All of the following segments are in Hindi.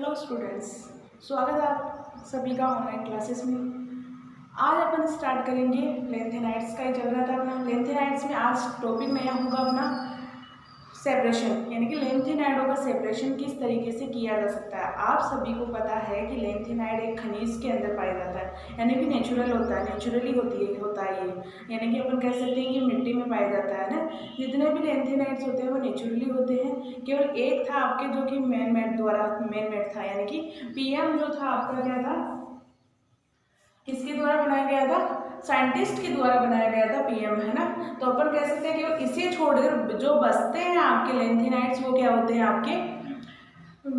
हेलो स्टूडेंट्स, स्वागत है आप सभी का ऑनलाइन क्लासेस में। आज अपन स्टार्ट करेंगे लेंथेनाइड्स का ही चल रहा था अपना। लेंथेनाइड्स में आज टॉपिक नया होगा अपना सेपरेशन, यानी कि लेंथेनाइडों का सेपरेशन किस तरीके से किया जा सकता है। आप सभी को पता है कि लेंथेनाइड एक खनिज के अंदर पाया जाता है, यानी कि नेचुरल होता है, नेचुरली होता है ये, यानी कि अपन कह सकते हैं कि मिट्टी में पाया जाता है ना। जितने भी लेंथेनाइड्स होते हैं वो नेचुरली होते हैं। केवल एक था आपके जो कि मैन मेड था, यानी कि पीएम जो था आपका क्या था, किसके द्वारा बनाया गया था, साइंटिस्ट के द्वारा बनाया गया था पीएम, है ना। तो अपन कह सकते हैं कि इसे छोड़कर जो बचते हैं आपके लेंथेनाइड्स वो क्या होते हैं, आपके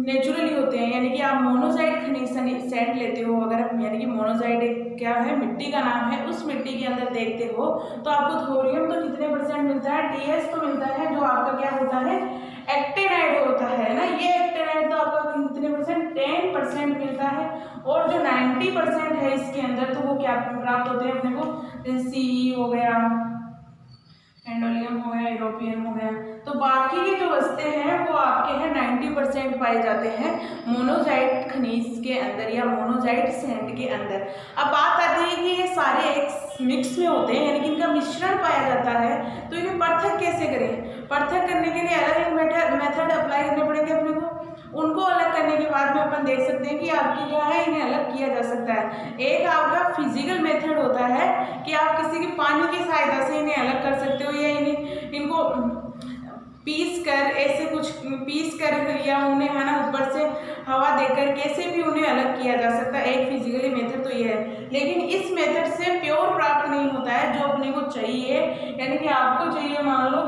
नेचुरली होते हैं। यानी कि आप मोनोजाइट खनिज सैंड लेते हो अगर, यानी कि मोनोजाइट एक क्या है, मिट्टी का नाम है, उस मिट्टी के अंदर देखते हो तो आपको थोरियम तो कितने परसेंट मिलता है, टीएस तो मिलता है, जो आपका क्या होता है, एक्टिनाइड होता है ना। ये एक्टिनाइड तो आपका कितने परसेंट, 10% मिलता है। और जो 90% है इसके अंदर तो वो क्या प्राप्त होते हैं अपने को, जैसे सी हो गया, एंडोलियम हो गया, यूरोपियन हो गया। तो बाकी के जो बचते हैं वो आपके हैं 90% पाए जाते हैं मोनोजाइट खनिज के अंदर या मोनोजाइट सैंड के अंदर। अब बात आती है कि ये सारे एक मिक्स में होते हैं, यानी कि इनका मिश्रण पाया जाता है, तो इन्हें पृथक कैसे करें। पृथक करने के लिए अलग अलग मेथड अप्लाई करने पड़ेंगे अपने को। उनको अलग करने के बाद में अपन देख सकते हैं कि आपकी क्या है, इन्हें अलग किया जा सकता है। एक आपका फिजिकल मेथड होता है कि आप किसी के पानी की सहायता से इन्हें अलग कर सकते हो, या इनको पीस कर ऐसे कुछ पीस कर या उन्हें है ना ऊपर से हवा देकर कैसे भी उन्हें अलग किया जा सकता है। एक फिजिकली मेथड तो ये है, लेकिन इस मेथड से प्योर प्राप्त नहीं होता है जो अपने को चाहिए। यानी कि आपको चाहिए, मान लो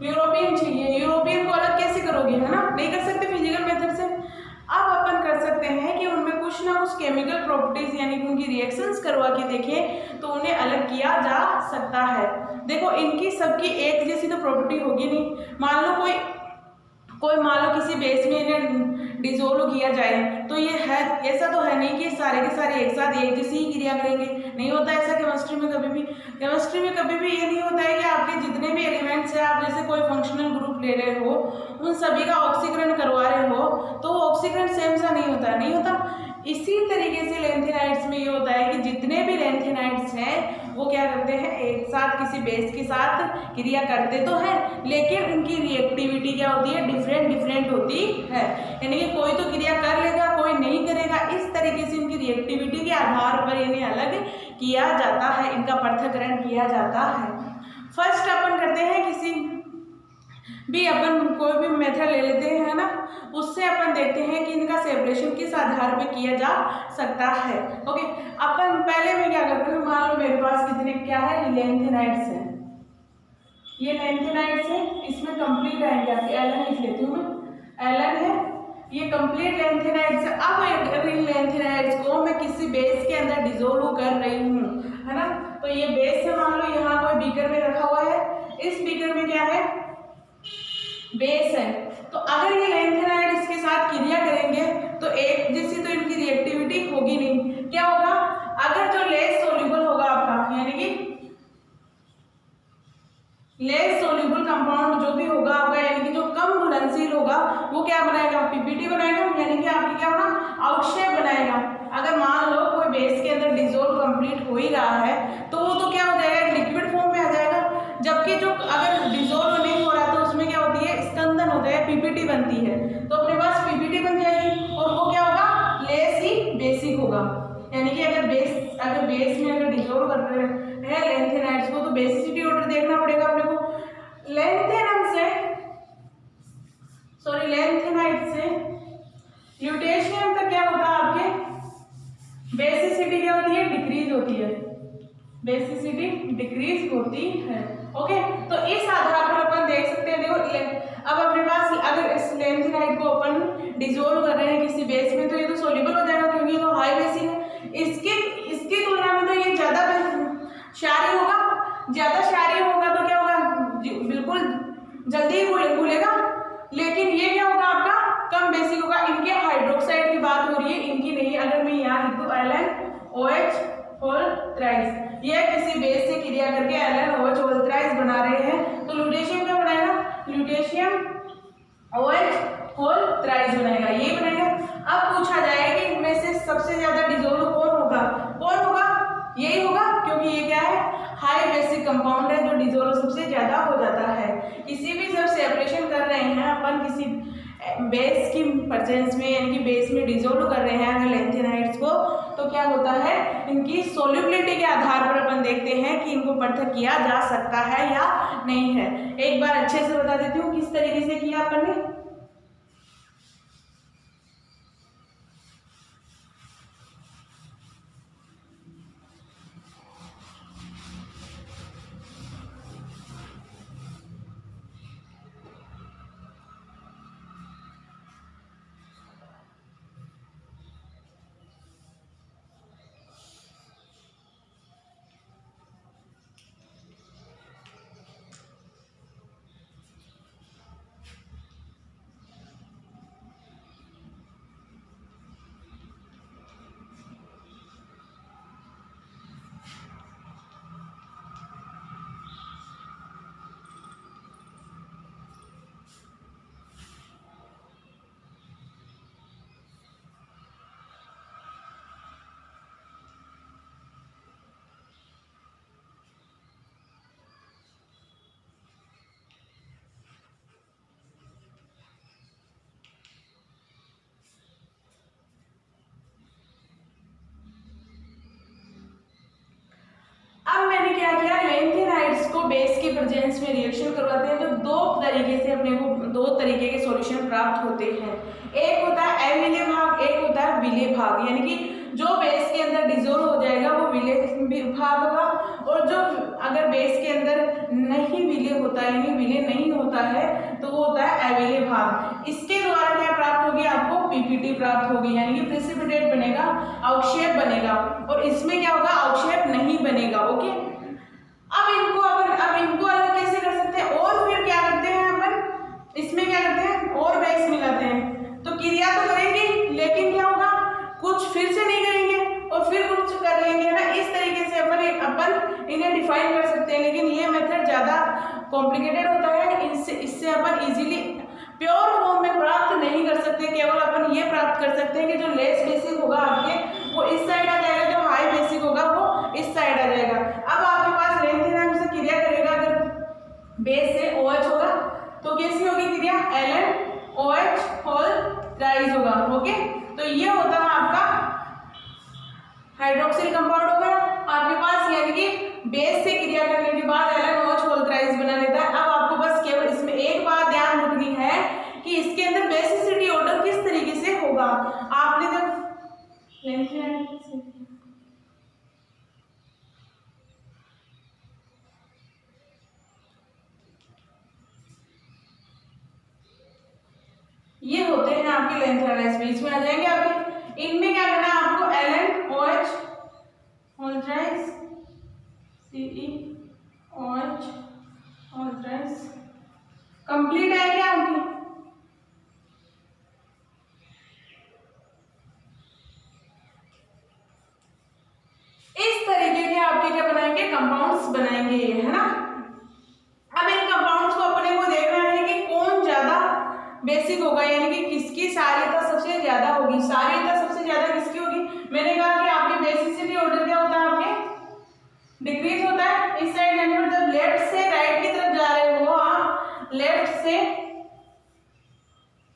यूरोपियन चाहिए, यूरोपियन को अलग कैसे करोगे, है ना, नहीं कर सकते फिजिकल मेथड से। अब अपन कर सकते हैं कि उनमें कुछ ना कुछ केमिकल प्रॉपर्टीज यानी कि उनकी रिएक्शंस करवा के देखें तो उन्हें अलग किया जा सकता है। देखो इनकी सबकी एक जैसी तो प्रॉपर्टी होगी नहीं। मान लो कोई मान लो किसी बेस में इन्हें डिजोल्व किया जाए तो ये है, ऐसा तो है नहीं कि सारे के सारे एक साथ एक जैसी ही क्रिया करेंगे, नहीं होता ऐसा केमिस्ट्री में कभी भी। केमिस्ट्री में कभी भी ये नहीं होता है कि आपके जितने भी एलिमेंट्स हैं, आप जैसे कोई फंक्शनल ग्रुप ले रहे हो, उन सभी का ऑक्सीकरण करवा रहे हो तो वो ऑक्सीकरण सेम सा नहीं होता, नहीं होता। इसी तरीके से लेंथेनाइड्स में ये होता है कि जितने भी लेंथेनाइड्स हैं वो क्या करते हैं, एक साथ किसी बेस के साथ क्रिया करते तो हैं, लेकिन उनकी रिएक्टिविटी क्या होती है, डिफरेंट होती है। यानी कि कोई तो क्रिया कर लेगा, कोई नहीं करेगा। इस तरीके से इनकी रिएक्टिविटी के आधार पर इन्हें अलग किया जाता है, इनका पृथक्करण किया जाता है। फर्स्ट अपन करते हैं किसी भी अपन कोई भी मेथड ले लेते हैं, है ना, उससे अपन देखते हैं कि इनका सेपरेशन किस आधार पे किया जा सकता है। ओके, अपन पहले में क्या करते हैं, मान लो मेरे पास कितने क्या है, लेंथेनाइड्स है, ये लेंथेनाइड्स है, इसमें कंप्लीट आएंगे आपके, एलन लिख लेती हूँ मैं, एलन है, ये कंप्लीट लेंथेनाइड्स है। अब इन लेंथेनाइड्स को मैं किसी बेस के अंदर डिजोल्व कर रही हूँ, है ना। तो ये बेस है, मान लो यहाँ कोई बीकर में रखा हुआ है, इस बीकर में क्या है, बेस है। तो अगर ये लेंथेनाइड इसके साथ क्रिया करेंगे तो एक जैसी तो इनकी रिएक्टिविटी होगी नहीं। क्या होगा, अगर जो लेस सोल्यूबल होगा आपका, यानी कि लेस सोल्यूबल कंपाउंड जो भी होगा आपका, यानी कि जो कम घुलनशील होगा, वो क्या बनाएगा, पीपीटी बनाएगा, यानी कि आपकी क्या होना, आउटशेप बनाएगा। अगर मान लो कोई बेस के अंदर डिजोल्व कंप्लीट हो ही रहा है तो वो तो क्या हो जाएगा, लिक्विड फॉर्म में आ जाएगा। जबकि जो अगर डिजोल्व नहीं हो रहा तो उसमें क्या होती है, स्कंदन होता है, पीपीटी बनती है, तो अपने पास पीपीटी बन जाएगी और वो क्या होगा, लेस ही बेसिक होगा। यानी कि अगर बेस में अगर डिजोल्व कर रहे हैं लेंथेनाइड्स को तो बेसिसिटी ऑर्डर देखना पड़ेगा अपने को। लेंथेनाइड से ल्यूटेशियम तक क्या होता है, आपके बेसिसिटी क्या होती है, डिक्रीज होती है, बेसिसिटी डिक्रीज होती है। ओके, तो इस आधार पर अपन देख सकते हैं, देखो अब अपने पास अगर इस लेंथेनाइड को अपन डिजोल्व कर रहे हैं किसी बेस में तो ये तो सोल्यूबल हो जाएगा क्योंकि वो हाई बेसिक है। इसकी तुलना में तो ये ज्यादा क्षारीय होगा, ज्यादा क्षारीय होगा तो क्या होगा, बिल्कुल जल्दी ही घुलेगा। लेकिन ये क्या होगा, आपका कम बेसिक होगा। इनके हाइड्रोक्साइड की बात हो रही है, इनकी नहीं। अगर मैं यहाँ लिख दूँ LnOH होल थ्राइस, ये किसी बेस से क्रिया करके LnOH होल थ्राइस बना रहे हैं तो ल्यूटेशियम क्या बनाएगा, ल्यूटेशियम OH होल थ्राइस बनाएगा, ये बनाएगा। अब कंपाउंड है जो डिसॉल्व सबसे ज़्यादा हो जाता है। किसी भी जब सेपरेशन कर रहे हैं अपन किसी बेस की प्रेजेंस में, यानी कि बेस में डिसॉल्व कर रहे हैं अगर लैंथेनाइड्स को, तो क्या होता है, इनकी सोल्युबिलिटी के आधार पर अपन देखते हैं कि इनको पृथक किया जा सकता है या नहीं है। एक बार अच्छे से बता देती हूँ किस तरीके से किया अपन ने। अब मैंने क्या किया, लैंथेनाइड्स को बेस की प्रेजेंस में रिएक्शन करवाते हैं तो दो तरीके से अपने को दो तरीके के सॉल्यूशन प्राप्त होते हैं। एक होता है अविलेय भाग, एक होता है विलेय भाग, यानी कि जो बेस के अंदर डिसॉल्व हो जाएगा वो विलेय भाग होगा, और जो अगर बेस के अंदर नहीं विलेय होता है यानी विलेय नहीं होता है तो वो होता है अविलेय भाग। इसके द्वारा क्या प्राप्त होगी, आपको पीपीटी प्राप्त होगी, यानी कि प्रेसिपिटेट बनेगा, अवक्षेप बनेगा, और इसमें क्या होगा, अवक्षेप नहीं बनेगा। ओके, अब इनको अलग कैसे कर सकते हैं, और फिर क्या करते हैं अपन, इसमें क्या करते हैं और बेस मिलाते हैं, तो क्रिया तो करेंगे लेकिन क्या होगा, कुछ फिर से नहीं करेंगे और फिर कुछ कर लेंगे ना। इस तरीके से अपन इन्हें डिफाइन कर सकते हैं, लेकिन ये मेथड ज्यादा कॉम्प्लिकेटेड होता है, इससे अपन इजीली प्योर फॉर्म में प्राप्त नहीं कर सकते। केवल अपन ये प्राप्त कर सकते हैं कि जो लेस बेसिक होगा आपके वो इस साइड आ जाएगा, जो हाई बेसिक होगा वो इस साइड आ जाएगा। अब आपके पास लैंथेनाइड से क्रिया करेगा, अगर बेस से OH होगा तो कैसी होगी क्रिया, LnOH होल राइज होगा। ओके, तो ये होता है आपका हाइड्रोक्सिल कंपाउंड हो गया आपके पास, यानी कि बेस से क्रिया करने के बाद LnOH होल राइज बना लेता है। अब आपको बस केवल इसमें एक बात ध्यान रखनी है कि इसके अंदर बेसिसिटी ऑर्डर किस तरीके से होगा। आपने जब ये होते हैं आपके लैंथेनाइड्स, बीच में आ जाएंगे आपके। इनमें क्या करना है आपको, LnOH whole raise CeOH whole raise complete है क्या आपकी। इस तरीके के आपके क्या बनाएंगे, कंपाउंड्स बनाएंगे, है ना। अब इन कंपाउंड्स को अपने को देखना है कि कौन ज्यादा बेसिक होगा, यानी कि किसकी सारीता सबसे ज्यादा होगी। सारीता सबसे ज्यादा किसकी होगी, मैंने कहा कि आपके बेसिसिटी ऑर्डर क्या होता है, आपके डिक्रीज होता है। इस साइड यानी कि जब लेफ्ट से राइट की तरफ जा रहे हो, आप लेफ्ट से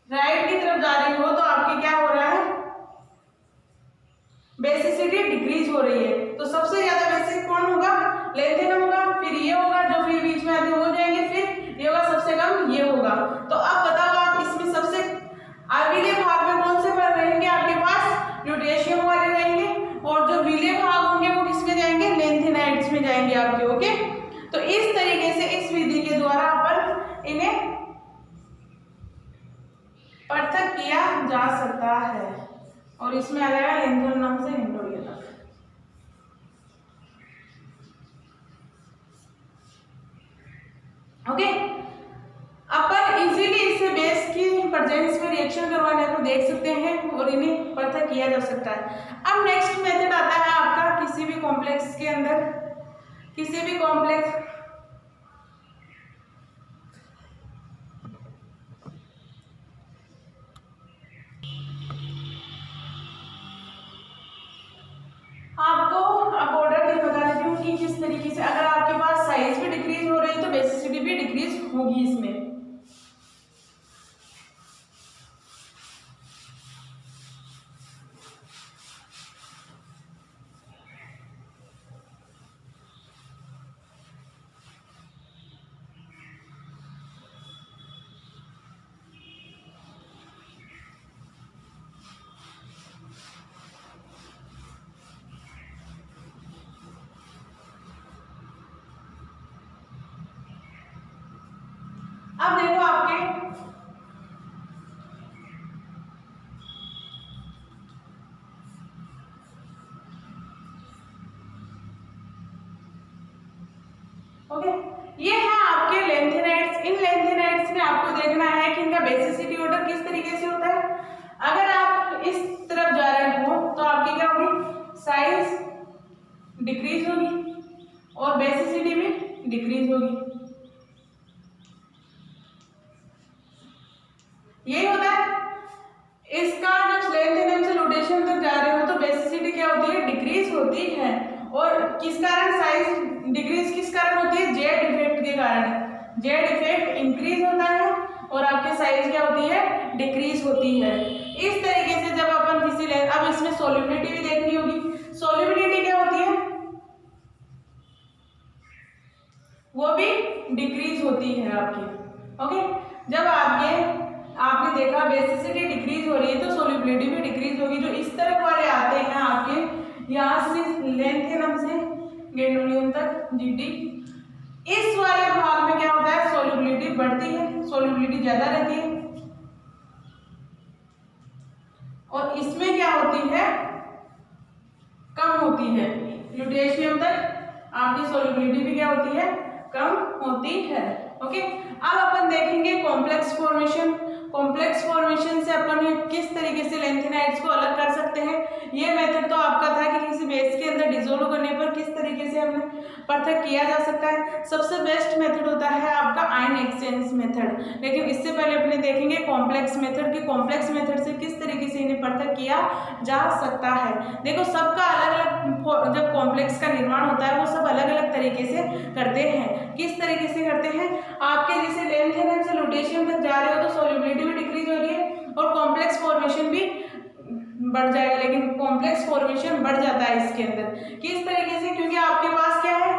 राइट की तरफ जा रहे हो तो आपके क्या हो रहा है, बेसिसिटी डिक्रीज हो रही है। तो सबसे ज्यादा बेसिक कौन होगा, लैंथेनम होगा, फिर ये होगा, जो फिर बीच में आते हो जाएंगे, फिर ये होगा, सबसे कम ये होगा। तो अब बताओ आप इसमें सबसे अविलेय भाग में कौन से पर रहेंगे, आपके पास पोटेशियम वाले रहेंगे, और जो विलेय भाग होंगे वो किसमें जाएंगे, लैंथेनाइड्स में जाएंगे आपके। ओके, तो इस तरीके से इस विधि के द्वारा अपन इन्हें पृथक किया जा सकता है, और इसमें आ जाएगा लैंथेनम से हेंटोरिया तक। ओके, अपन इजीली इससे बेस की प्रेजेंस में रिएक्शन करवाने को देख सकते हैं और इन्हें पृथक किया जा सकता है। अब नेक्स्ट मेथड आता है आपका, किसी भी कॉम्प्लेक्स के अंदर, किसी भी कॉम्प्लेक्स आपको अब ऑर्डर नहीं बता देती हूँ कि किस तरीके से, अगर आपके पास साइज होगी इसमें। अब देखो आपके ओके, ये है आपके लेंथेनाइड्स। इन लेंथेनाइड्स में आपको देखना है कि इनका बेसिसिटी ऑर्डर किस तरीके से होता है। अगर आप इस तरफ जा रहे हो तो आपकी क्या होगी, साइज डिक्रीज होगी और बेसिसिटी भी डिक्रीज होगी। यही होता है इसका। जब लेंथ से रोटेशन तक जा रहे हो तो बेसिसिटी क्या होती है, डिक्रीज होती है। और किस कारण साइज डिक्रीज किस कारण होती है, जेड इफेक्ट के कारण। जेड इफेक्ट इंक्रीज होता है और आपकी साइज क्या होती है, डिक्रीज होती है। इस तरीके से जब अपन किसी लेंथ, अब इसमें सोल्युबिलिटी भी देखनी होगी। सोल्युबिलिटी क्या होती है, वो भी डिक्रीज होती है आपकी। ओके, जब आपने देखा बेसिसिटी डिक्रीज हो रही है तो सोल्युबिलिटी भी डिक्रीज होगी। जो इस तरफ वाले आते हैं आपके, यहाँ से लेंथेनम से गैंडोलियम तक जीटी, इस वाले भाग में क्या होता है, सोल्युबिलिटी बढ़ती है, सोल्युबिलिटी ज्यादा रहती है। और इसमें क्या होती है, कम होती है। ल्यूटेशियम तक आपकी सोल्युबिलिटी भी क्या होती है, कम होती है। ओके, अब अपन देखेंगे कॉम्प्लेक्स फॉर्मेशन। कॉम्प्लेक्स फॉर्मेशन से अपन किस तरीके से लेंथेनाइड्स को अलग कर सकते हैं। ये मेथड तो आपका था कि किसी बेस के अंदर डिसोल्व करने पर किस तरीके से हमें पृथक किया जा सकता है। सबसे बेस्ट मेथड होता है आपका आयन एक्सचेंज मेथड। लेकिन इससे पहले अपने देखेंगे कॉम्प्लेक्स मेथड की, कॉम्प्लेक्स मेथड से किस तरीके से इन्हें पृथक किया जा सकता है। देखो सबका अलग अलग, जब कॉम्प्लेक्स का निर्माण होता है वो सब अलग अलग तरीके से करते हैं। किस तरीके से करते हैं, आपके जैसे लेंथेनम से लुटेशियम तक जा रहे हो तो सोल्युबिलिटी भी डिक्रीज हो रही है और कॉम्प्लेक्स फॉर्मेशन भी बढ़ जाएगा। लेकिन कॉम्प्लेक्स फॉर्मेशन बढ़ जाता है इसके अंदर। किस तरीके से, क्योंकि आपके पास क्या है,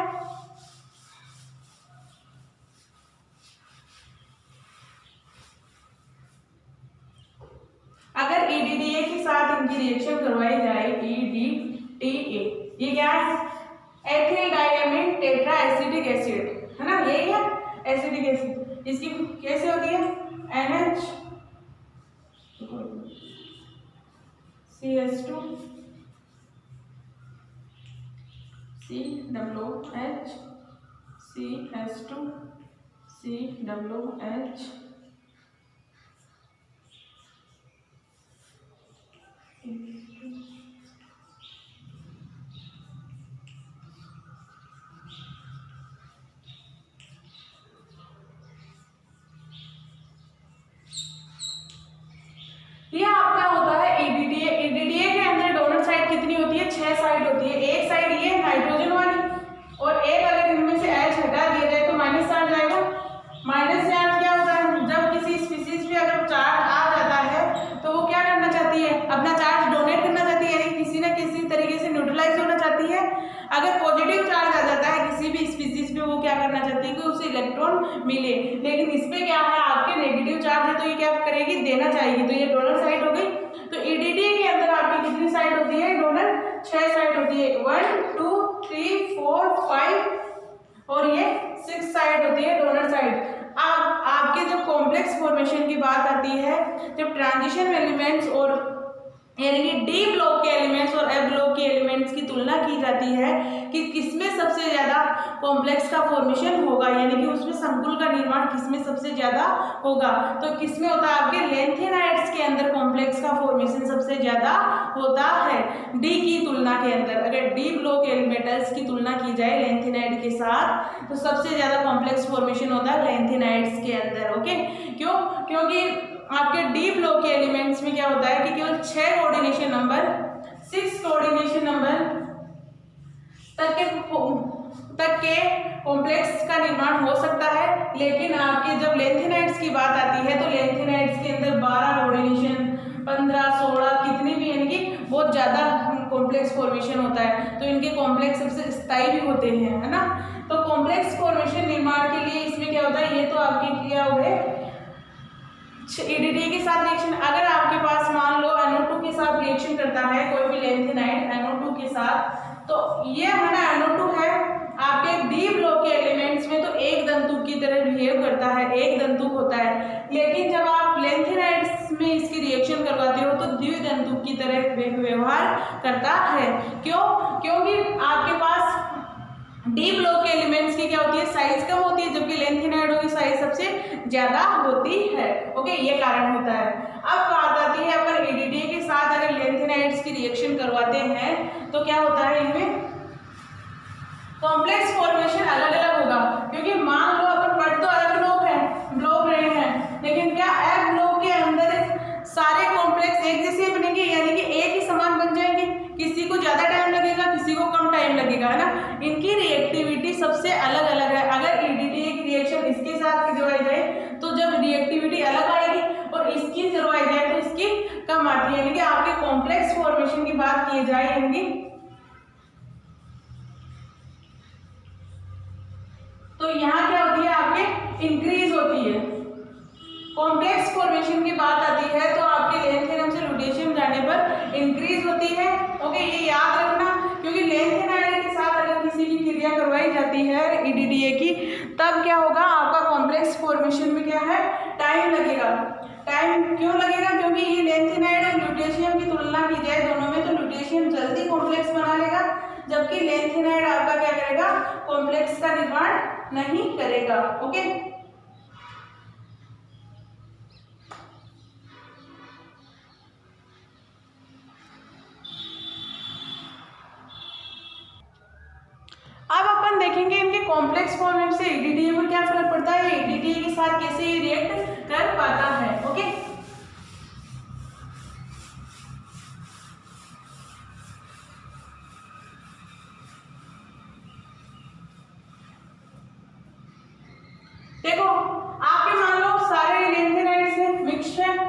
अगर EDTA के साथ इनकी रिएक्शन करवाई जाए, EDTA, ये क्या है, ethyl diamine tetra acetic acid, है ना, यही है एसिटिक एसिड। इसकी कैसे होती है, NH CH2 COH CH2 COH ये आपका होता है EDTA। EDTA के अंदर डोनर साइड कितनी होती है, 6 साइड होती है। एक साइड ये नाइट्रोजन वाली और एक अगर इनमें से H हटा दिया जाए तो माइनस चार्ज आएगा। माइनस चार्ज क्या होता है, जब किसी स्पीसीज पे अगर चार्ज आ जाता है तो वो क्या करना चाहती है, अपना चार्ज डोनेट करना चाहती है, यानी किसी न किसी तरीके से न्यूट्रलाइज होना चाहती है। अगर पॉजिटिव चार्ज आ जाता है किसी भी स्पीसीज पे, वो क्या करना चाहती है कि उसे इलेक्ट्रॉन मिले। लेकिन इस पे क्या है, आपके नेगेटिव चार्ज है तो ये क्या करेगी, देना चाहेगी। तो ये डोनर साइड हो गई। तो EDTA के अंदर आपकी कितनी साइड होती है, डोनर 6 साइड होती है, 1 2 3 4 5 और ये 6 साइड होती है डोनर साइड। अब आपके जब कॉम्प्लेक्स फॉर्मेशन की बात आती है, जब ट्रांजिशन एलिमेंट्स और यानी कि डी ब्लॉक के एलिमेंट्स और ए ब्लॉक के एलिमेंट्स की तुलना की जाती है कि किसमें सबसे ज्यादा कॉम्प्लेक्स का फॉर्मेशन होगा, यानी कि उसमें संकुल का निर्माण किसमें सबसे ज्यादा होगा। तो किसमें होता है, आपके लेंथेनाइड्स के अंदर कॉम्प्लेक्स का फॉर्मेशन सबसे ज्यादा होता है डी की तुलना के अंदर। अगर डी ब्लॉक मेटल्स की तुलना की जाए लेंथेनाइड के साथ तो सबसे ज्यादा कॉम्प्लेक्स फॉर्मेशन होता है लेंथेनाइड्स के अंदर। ओके, क्यों, क्योंकि आपके डी ब्लॉक के एलिमेंट्स में क्या होता है कि केवल 6 कोऑर्डिनेशन नंबर, 6 कोऑर्डिनेशन नंबर तक के कॉम्प्लेक्स का निर्माण हो सकता है। लेकिन आपके जब लेंथेनाइड्स की बात आती है तो लेंथेनाइड्स के अंदर 12 रोडिनेशन 15 16 कितने भी यानी कि बहुत ज़्यादा कॉम्प्लेक्स फॉर्मेशन होता है। तो इनके कॉम्प्लेक्स सबसे स्थायी भी होते हैं, है ना। तो कॉम्प्लेक्स फॉर्मेशन निर्माण के लिए इसमें क्या होता है, ये तो आपके क्या हुए EDTA के साथ रिएक्शन। अगर आपके पास मान लो NO2 के साथ रिएक्शन करता है कोई भी लेंथेनाइड NO2 के साथ, तो ये है ना NO2 है आपके डी ब्लॉक के एलिमेंट्स में तो एक दंतुक की तरह बिहेव करता है, एक दंतुक होता है। लेकिन जब आप लेंथेनाइड्स में इसकी रिएक्शन करवाते हो तो द्विदंतुक की तरह व्यवहार करता है। क्यों? क्योंकि आपके पास डी ब्लॉक के एलिमेंट्स की क्या होती है, साइज कम होती है, जबकि लेंथेनाइडों की साइज सबसे ज्यादा होती है। ओके, ये कारण होता है। अब बात आती है अपन EDTA के साथ अगर लेंथेनाइड्स की रिएक्शन करवाते हैं तो क्या होता है, इनमें कॉम्प्लेक्स फॉर्मेशन अलग अलग होगा। क्योंकि मान लो अपन पढ़ तो अलग ब्लॉक रहे हैं, लेकिन क्या एक ब्लॉक के अंदर सारे कॉम्प्लेक्स एक जैसे बनेंगे, यानी कि एक ही समान बन जाएंगे। किसी को ज्यादा टाइम लगेगा, किसी को कम टाइम लगेगा, है ना। इनकी रिएक्टिविटी सबसे अलग अलग है। अगर EDTA की रिएक्शन इसके साथ करवाई जाए तो जब रिएक्टिविटी अलग आएगी और इसकी करवाई जाए तो इसकी कम आती है। यानी कि आपके कॉम्प्लेक्स फॉर्मेशन की बात की जाए, यानी तो यहाँ क्या होती है, आपके इंक्रीज होती है। कॉम्प्लेक्स फॉर्मेशन की बात आती है तो आपके लेंथेनम से लुटेशियम जाने पर इंक्रीज होती है। ओके, ये याद रखना, क्योंकि लेंथेनाइड के साथ अगर किसी की क्रिया करवाई जाती है EDTA की, तब क्या होगा, आपका कॉम्प्लेक्स फॉर्मेशन में क्या है, टाइम लगेगा। टाइम क्यों लगेगा? क्योंकि ये लेंथेनाइड और लुटेशियम की तुलना की जाए दोनों में, तो लुटेशियम जल्दी कॉम्प्लेक्स बना लेगा, जबकि लेंथेनाइड आपका क्या करेगा, कॉम्प्लेक्स का निर्माण नहीं करेगा। ओके, अब अपन देखेंगे इनके कॉम्प्लेक्स फॉर्मेट से EDTA पर क्या फर्क पड़ता है, EDTA के साथ कैसे रिएक्ट कर पाता है। ओके, देखो आपके मान लो सारे लेंथेनाइड्स हैं,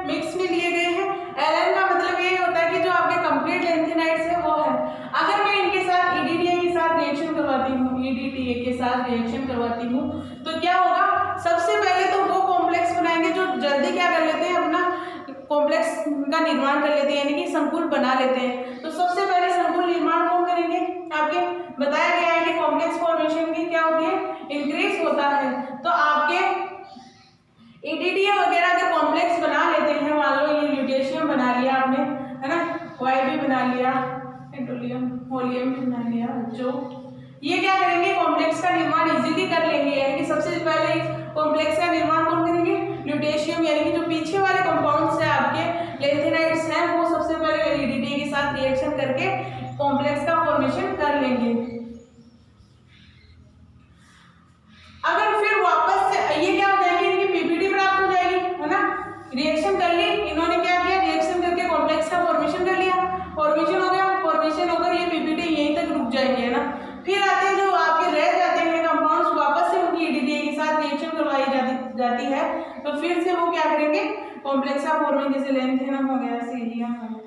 मिक्स में लिए गए हैं। LN का मतलब ये होता है कि जो आपके कंप्लीट लेंथेनाइड्स है वो है। अगर मैं इनके साथ EDTA के साथ रिएक्शन करवाती हूँ, EDTA के साथ रिएक्शन करवाती हूँ तो क्या होगा, सबसे पहले तो वो कॉम्प्लेक्स बनाएंगे जो जल्दी क्या कर लेते हैं, अपना कॉम्प्लेक्स का निर्माण कर लेते हैं, यानी कि संकुल बना लेते हैं। तो सबसे पहले संकुल निर्माण कौन करेंगे, आपके बताया गया है कि कॉम्प्लेक्स फॉर्मेशन की क्या होती है, इंक्रीज होता है। तो आपके EDTA वगैरह अगर कॉम्प्लेक्स बना लेते हैं, मान लो ये ल्यूटेशियम बना लिया आपने, है ना, YB बना लिया, पेट्रोलियम होलियम भी बना लिया, जो ये क्या करेंगे, कॉम्प्लेक्स का निर्माण इजीली कर लेंगे। यानी कि सबसे पहले कॉम्प्लेक्स का निर्माण कौन करेंगे, ल्यूटेशियम, यानी कि जो पीछे वाले कंपाउंड्स है आपके लेंथेनाइड्स हैं, वो सबसे पहले EDTA के साथ रिएक्शन करके कॉम्प्लेक्स का फॉर्मेशन कर लेंगे। अगर फिर वापस से ये क्या हो जाएगी, इनकी PPT प्राप्त हो जाएगी, है ना। रिएक्शन कर ली, इन्होंने क्या किया, रिएक्शन करके कॉम्प्लेक्स का फॉर्मेशन कर लिया, फॉर्मेशन हो गया, फॉर्मेशन होकर ये PPT यहीं तक रुक जाएगी, है ना। फिर आते हैं जो आपके रह जाते हैं कंपाउंड्स, वापस से उनकी EDTA के साथ रिएक्शन करवाई जाती है, तो फिर से वो क्या करेंगे, कॉम्प्लेक्स का फॉर्मेशन, जैसे लेंथेनम हो गया, सीरियम हो गया,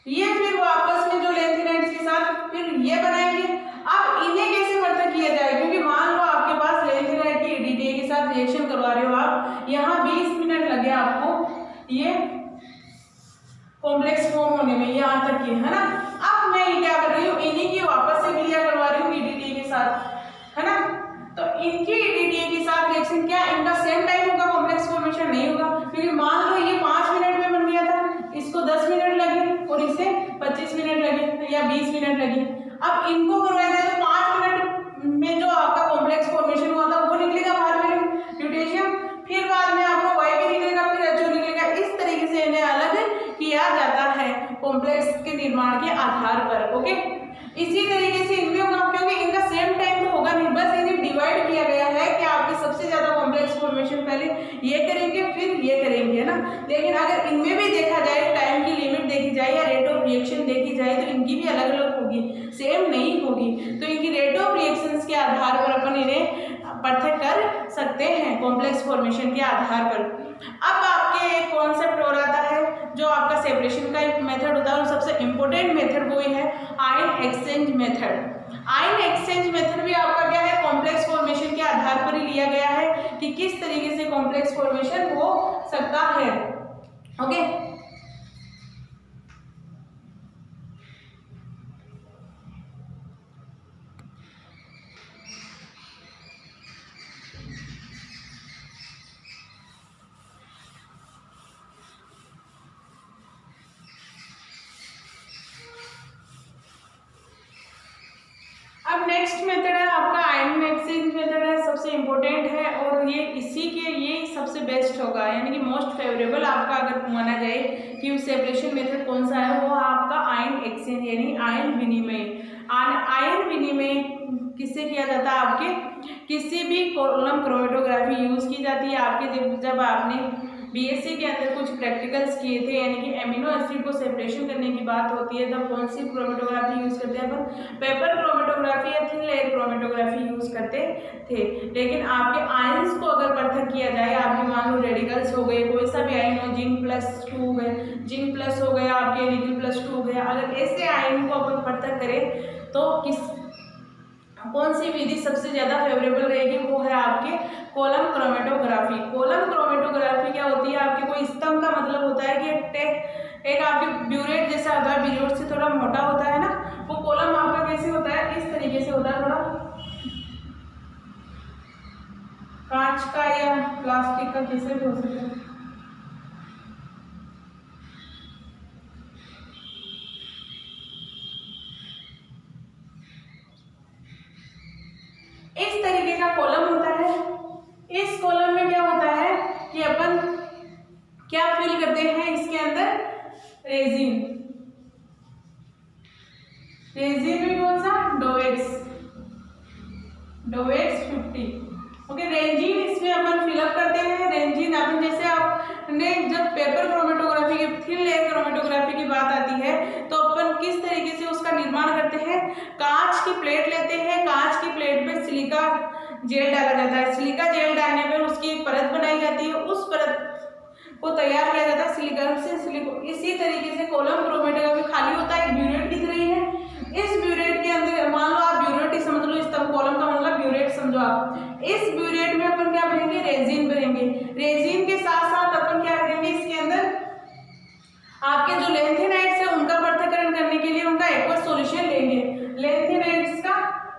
ये फिर वापस में जो लेंथेनाइड्स के साथ फिर ये बनाएंगे। अब इन्हें कैसे वर्तन किया जाए, क्योंकि मान लो आपके पास लेंथेनाइड की EDTA के साथ रिएक्शन करवा रहे हो आप, यहाँ 20 मिनट लगे आपको ये कॉम्प्लेक्स फॉर्म होने में, यहाँ तक की, है ना। अब मैं क्या कर रही हूँ, इन्हीं की वापस से क्रिया करवा रही हूँ EDTA के साथ, है ना। तो इनकी EDTA के साथ रिएक्शन क्या इनका सेम टाइम होगा, कॉम्प्लेक्स फॉर्मेशन नहीं होगा, क्योंकि मान लो ये 5 मिनट में बन गया था, इसको 10 मिनट लगे और इसे 25 मिनट लगे या 20 मिनट लगे। अब इनको करवाया जाए तो 5 मिनट में जो आपका कॉम्प्लेक्स फॉर्मेशन हुआ था वो निकलेगा बाहर में ल्यूटेशियम, फिर बाद में आपको YB निकलेगा, फिर HO निकलेगा। इस तरीके से इन्हें अलग किया जाता है कॉम्प्लेक्स के निर्माण के आधार पर। ओके, इसी तरीके से इनमें होगा, क्योंकि इनका सेम टाइम तो होगा नहीं, बस इन्हें डिवाइड किया गया है कि आपके सबसे ज्यादा कॉम्प्लेक्स फॉर्मेशन पहले ये करेंगे फिर ये करेंगे, है ना। लेकिन अगर इनमें भी देखा जाए, टाइम की लिमिट देखी जाए या रेट ऑफ रिएक्शन देखी जाए तो इनकी भी अलग अलग होगी, सेम नहीं होगी। तो इनकी रेट ऑफ रिएक्शंस के आधार पर अपन इन्हें पृथक कर सकते हैं कॉम्प्लेक्स फॉर्मेशन के आधार पर। अब आपके एक कॉन्सेप्ट और आता है जो आपका सेपरेशन का एक मेथड होता है और सबसे इम्पोर्टेंट मेथड वही है ion exchange method. Ion exchange method भी आपका क्या है, कॉम्प्लेक्स फॉर्मेशन के आधार पर ही लिया गया है कि किस तरीके से कॉम्प्लेक्स फॉर्मेशन हो सकता है। ओके, अब नेक्स्ट मेथड है आपका आयन एक्सचेंज मेथड है, सबसे इम्पोर्टेंट है और ये सबसे बेस्ट होगा, यानी कि मोस्ट फेवरेबल आपका अगर माना जाए कि सेपरेशन मेथड कौन सा है, वो आपका आयन एक्सचेंज यानी आयन विनिमय। आयन विनिमय किससे किया जाता है, आपके किसी भी कॉलम क्रोमेटोग्राफी यूज की जाती है आपके जब आपने बीएससी के अंदर कुछ प्रैक्टिकल्स किए थे, यानी कि एमिनो एसिड को सेपरेशन करने की बात होती है तब कौन सी क्रोमेटोग्राफी यूज करते हैं अपन, पेपर क्रोमेटोग्राफी या थिन लेयर क्रोमेटोग्राफी यूज करते थे। लेकिन आपके आयंस को अगर पृथक किया जाए, आपके मान लो रेडिकल्स हो गए, कोई सा भी आयन हो, जिंक +2 हो गए, जिंक प्लस हो गया, आपके निकल +2 हो गया, अगर ऐसे आयन को अपन पृथक करें तो कौन सी विधि सबसे ज्यादा फेवरेबल रहेगी, वो है आपके कॉलम क्रोमेटोग्राफी। कॉलम क्रोमेटोग्राफी क्या होती है, आपके कोई स्तंभ का मतलब होता है कि एक आपके ब्यूरेट जैसा होता है, ब्यूरेट से थोड़ा मोटा होता है ना, वो कॉलम आपका कैसे होता है, इस तरीके से होता है, थोड़ा कांच का या प्लास्टिक का, कैसे भी हो सकता है। इस तरीके का कॉलम होता है। इस कॉलम में क्या होता है कि अपन क्या फिल करते हैं, इसके अंदर रेजिन। रेजिन में कौन सा, डोवेक्स 50। ओके, रेंजिन इसमें अपन फिलअप करते हैं। रेंजिन अपन जैसे आपने जब पेपर क्रोमेटोग्राफी की, थिन लेयर क्रोमेटोग्राफी की बात आती है तो अपन किस तरीके से उसका निर्माण करते हैं, कांच की प्लेट लेते हैं, कांच की प्लेट पे सिलिका जेल डाला जाता है, सिलिका जेल डालने पर उसकी एक परत बनाई जाती है, उस परत को तैयार किया जाता है सिलिकॉन से सिलिकॉन। इसी तरीके से कॉलम क्रोमेटोग्राफी खाली होता है, एक ब्यूरेट दिख रही है, इस ब्यूरेट के अंदर मान लो आप ब्यूरेट ही समझ लो, इस कॉलम का मतलब ब्यूरेट समझो आप। इस ब्यूरेट में अपन क्या भरेंगे, रेजिन भरेंगे। रेजिन के साथ साथ अपन क्या करेंगे, इसके अंदर आपके जो लेंथेनाइड्स है उनका पृथक्करण करने के लिए उनका एक्वस सॉल्यूशन लेंगे, लेंथेनाइड्स का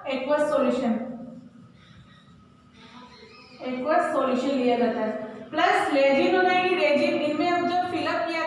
एक्वस सॉल्यूशन लिया जाता है, प्लस रेजिन हो जाएगी। रेजिन इनमें अब जो फिलअप किया